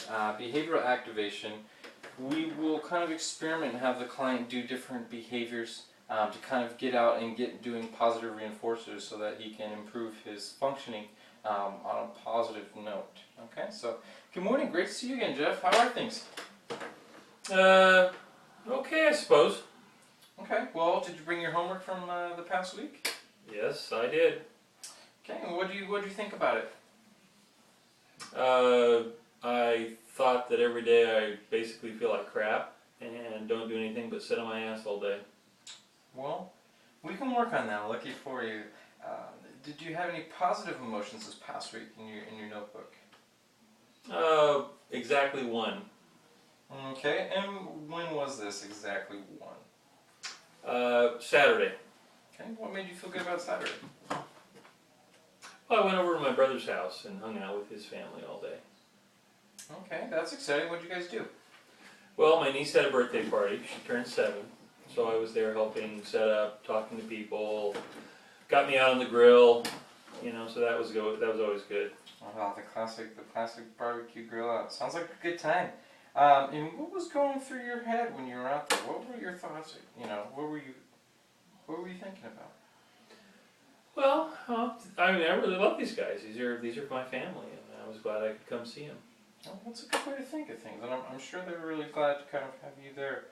behavioral activation, we will kind of experiment and have the client do different behaviors to kind of get out and get doing positive reinforcers so that he can improve his functioning on a positive note. Okay, so good morning, great to see you again, Jeff. How are things? Okay, I suppose. Okay, well, did you bring your homework from the past week? Yes, I did. Okay, and what do you think about it? I thought that every day I basically feel like crap and don't do anything but sit on my ass all day. Well, we can work on that. Lucky for you. Did you have any positive emotions this past week in your notebook? Exactly one. Okay, and when was this exactly one? Saturday. Okay, what made you feel good about Saturday? Well, I went over to my brother's house and hung out with his family all day. Okay, that's exciting. What did you guys do? Well, my niece had a birthday party. She turned 7. So I was there helping set up, talking to people, got me out on the grill, so that was always good. Oh, the classic barbecue grill out. Sounds like a good time. And what was going through your head when you were out there? What were your thoughts? What were you thinking about? Well, I really love these guys. These are my family, and I was glad I could come see them. Well, that's a good way to think of things, and I'm sure they were really glad to kind of have you there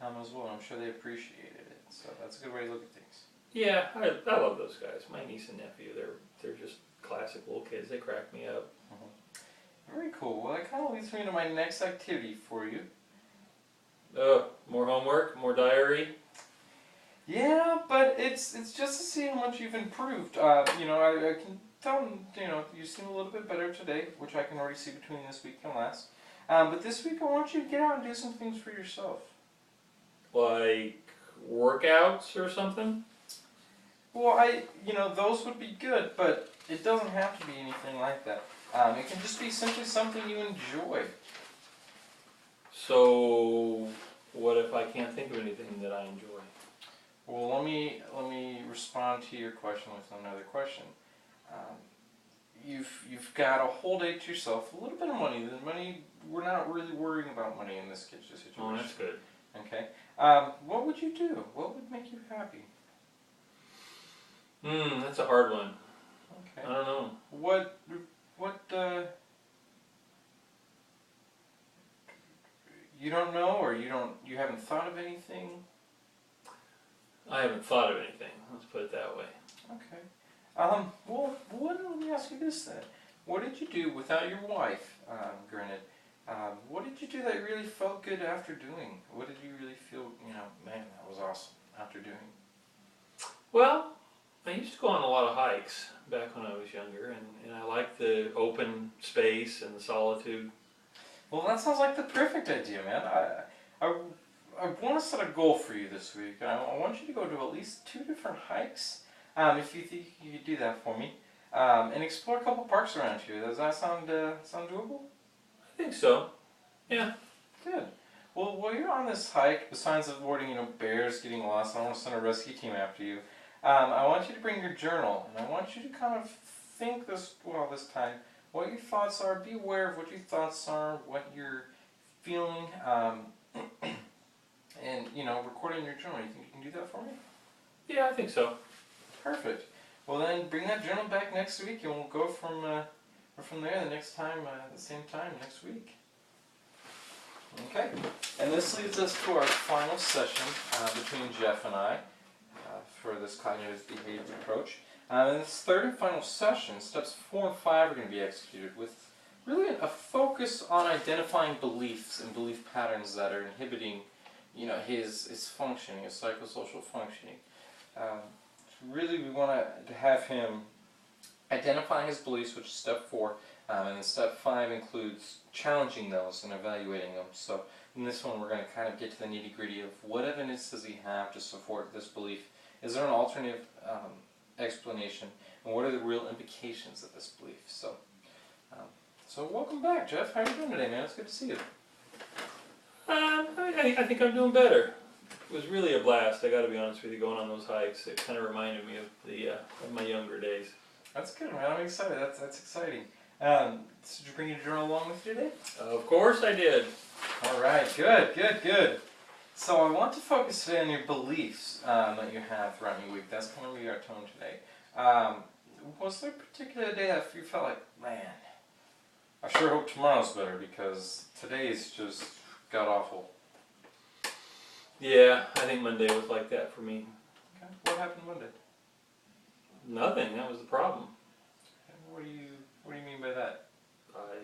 as well. I'm sure they appreciated it, so that's a good way to look at things. Yeah, I love those guys. My niece and nephew, they're just classic little kids. They crack me up. Very cool. Well, that kind of leads me to my next activity for you. More homework, more diary. Yeah, but it's just to see how much you've improved. I can tell, you seem a little bit better today, which I can already see between this week and last. But this week I want you to get out and do some things for yourself. Like workouts or something? Well, those would be good, but it doesn't have to be anything like that. It can just be simply something you enjoy. So, what if I can't think of anything that I enjoy? Well, let me respond to your question with another question. You've got a whole day to yourself, a little bit of money. The money, we're not really worrying about money in this situation. Oh, that's good. Okay. What would you do? What would make you happy? That's a hard one. Okay. I don't know. What you don't know, or you haven't thought of anything? I haven't thought of anything. Let's put it that way. Okay. Well, let me ask you this then. What did you do without your wife, granted? What did you do that really felt good after doing? What did you really feel, man, that was awesome after doing? Well, I used to go on a lot of hikes back when I was younger, and I liked the open space and the solitude. Well, that sounds like the perfect idea, man. I want to set a goal for you this week. I want you to go to at least 2 different hikes, if you think you could do that for me, and explore a couple parks around here. Does that sound doable? I think so. Yeah. Good. Well, while you're on this hike, besides avoiding bears getting lost, I don't want to send a rescue team after you. I want you to bring your journal, and I want you to kind of think this time what your thoughts are. Be aware of what your thoughts are, what you're feeling, and record it in your journal. You think you can do that for me? Yeah, I think so. Perfect. Well, then bring that journal back next week, and we'll go from there the next time at the same time next week. Okay. And this leads us to our final session between Jeff and I for this cognitive behavior approach. In this third and final session, steps 4 and 5 are going to be executed with really a focus on identifying beliefs and belief patterns that are inhibiting, his functioning, his psychosocial functioning. Really, we want to have him identify his beliefs, which is step 4, and then step 5 includes challenging those and evaluating them. So in this one, we're going to kind of get to the nitty-gritty of what evidence does he have to support this belief. Is there an alternative explanation, and what are the real implications of this belief? So welcome back, Jeff. How are you doing today, man? It's good to see you. I think I'm doing better. It was really a blast. I got to be honest with you, going on those hikes. It kind of reminded me of of my younger days. That's good, man. I'm excited. That's exciting. Did you bring your journal along with you today? Of course I did. All right, good. So I want to focus today on your beliefs that you have throughout your week. That's going to be our tone today. Was there a particular day that you felt like, man, I sure hope tomorrow's better because today's just god awful? Yeah, I think Monday was like that for me. Okay. What happened Monday? Nothing, that was the problem. What do you mean by that? I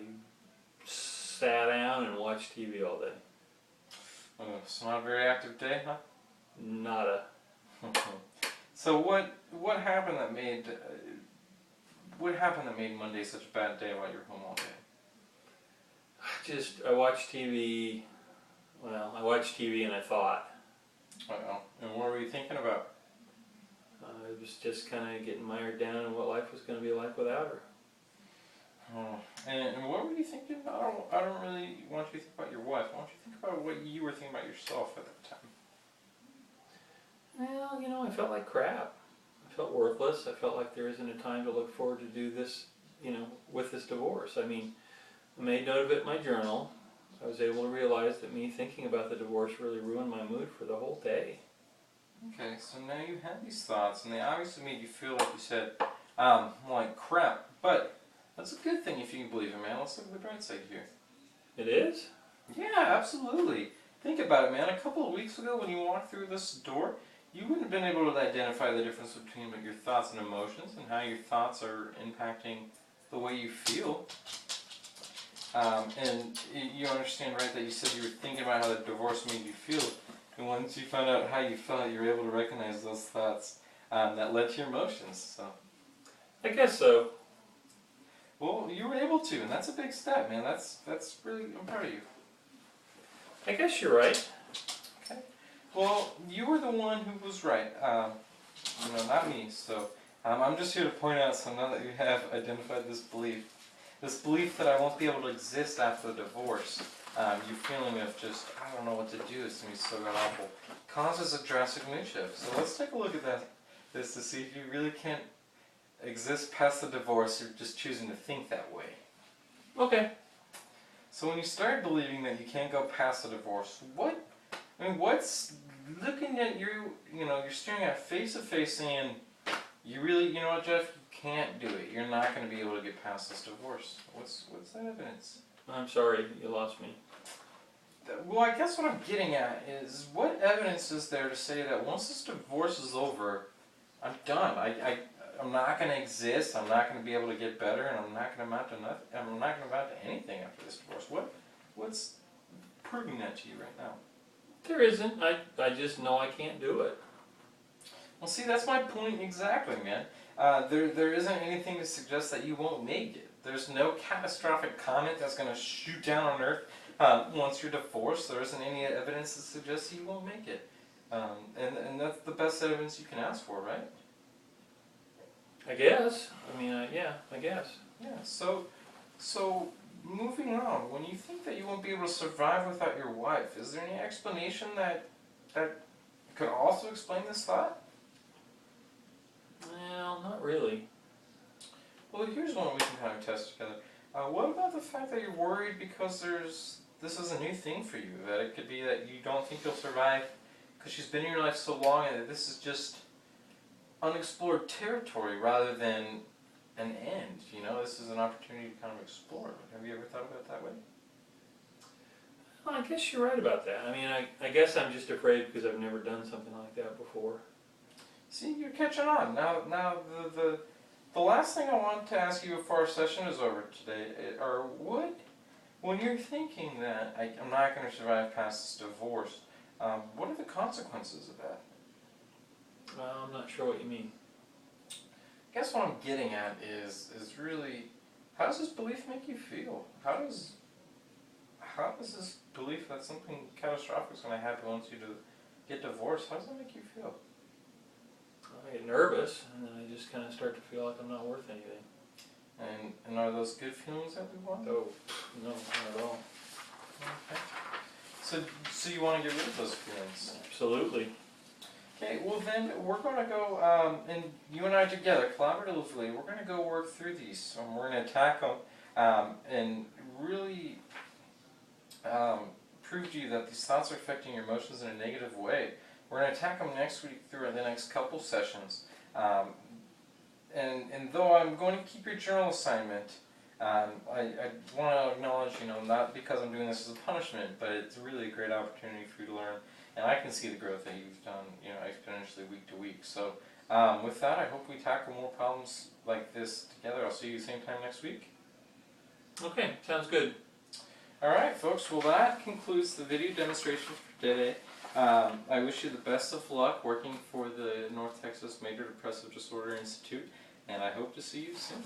sat down and watched TV all day. Oh, so not a very active day, huh? Nada. So what happened that made Monday such a bad day while you were home all day? I watched TV. Well, I watched TV and I thought. Uh-oh. And what were you thinking about? I was just kind of getting mired down in what life was going to be like without her. Oh. And what were you thinking? I don't really want you to think about your wife. I want you to think about what you were thinking about yourself at that time. Well, I felt like crap. I felt worthless. I felt like there isn't a time to look forward to do this, with this divorce. I mean, I made note of it in my journal. I was able to realize that me thinking about the divorce really ruined my mood for the whole day. Okay, so now you had these thoughts, and they obviously made you feel, like you said, like crap. But that's a good thing if you can believe it, man. Let's look at the bright side here. It is? Yeah, absolutely. Think about it, man. A couple of weeks ago when you walked through this door, you wouldn't have been able to identify the difference between your thoughts and emotions and how your thoughts are impacting the way you feel. And you understand, right, that you said you were thinking about how the divorce made you feel. And once you found out how you felt, you were able to recognize those thoughts that led to your emotions. So, I guess so. well, you were able to, and that's a big step, man. That's really, I'm proud of you. I guess you're right. Okay. Well, you were the one who was right. Not me. So I'm just here to point out. So now that you have identified this belief that I won't be able to exist after the divorce, your feeling of just I don't know what to do. It's gonna be so god awful. Causes a drastic mood shift. So let's take a look at this to see if you really can't exist past the divorce. You're just choosing to think that way. Okay. So when you start believing that you can't go past the divorce, what's looking at you, you're staring at face to face saying, you really, you know what, Jeff, you can't do it. You're not going to be able to get past this divorce. What's that evidence? I'm sorry, you lost me. Well, I guess what I'm getting at is, what evidence is there to say that once this divorce is over, I'm done. I'm not going to exist. I'm not going to be able to get better, and I'm not going to amount to nothing. I'm not going to amount to anything after this divorce. What's proving that to you right now? There isn't. I just know I can't do it. Well, see, that's my point exactly, man. There isn't anything to suggest that you won't make it. There's no catastrophic comet that's going to shoot down on Earth once you're divorced. There isn't any evidence that suggests you won't make it. And that's the best evidence you can ask for, right? I guess. Yeah, I guess. Yeah, so moving on, when you think that you won't be able to survive without your wife, is there any explanation that could also explain this thought? Well, not really. Well, here's one we can kind of test together. What about the fact that you're worried because this is a new thing for you? That it could be that you don't think you'll survive because she's been in your life so long and that this is just unexplored territory rather than an end. This is an opportunity to kind of explore. Have you ever thought about it that way? Well, I guess you're right about that. I guess I'm just afraid because I've never done something like that before. See, you're catching on. Now the last thing I want to ask you before our session is over today are when you're thinking that I'm not going to survive past this divorce, what are the consequences of that? I'm not sure what you mean. I guess what I'm getting at is really, how does this belief make you feel? How does this belief that something catastrophic is going to happen once you get divorced, how does that make you feel? I get nervous, and then I just kind of start to feel like I'm not worth anything. And are those good feelings that we want? Oh, no, not at all. Okay. So you want to get rid of those feelings? Absolutely. Okay, well then we're going to go, and you and I together, collaboratively, we're going to go work through these. We're going to attack them and really prove to you that these thoughts are affecting your emotions in a negative way. We're going to attack them next week through the next couple sessions. And though I'm going to keep your journal assignment, I want to acknowledge, not because I'm doing this as a punishment, but it's really a great opportunity for you to learn. And I can see the growth that you've done, exponentially week to week. So with that, I hope we tackle more problems like this together. I'll see you same time next week. Okay, sounds good. Alright folks, well that concludes the video demonstration for today. I wish you the best of luck working for the North Texas Major Depressive Disorder Institute, and I hope to see you soon.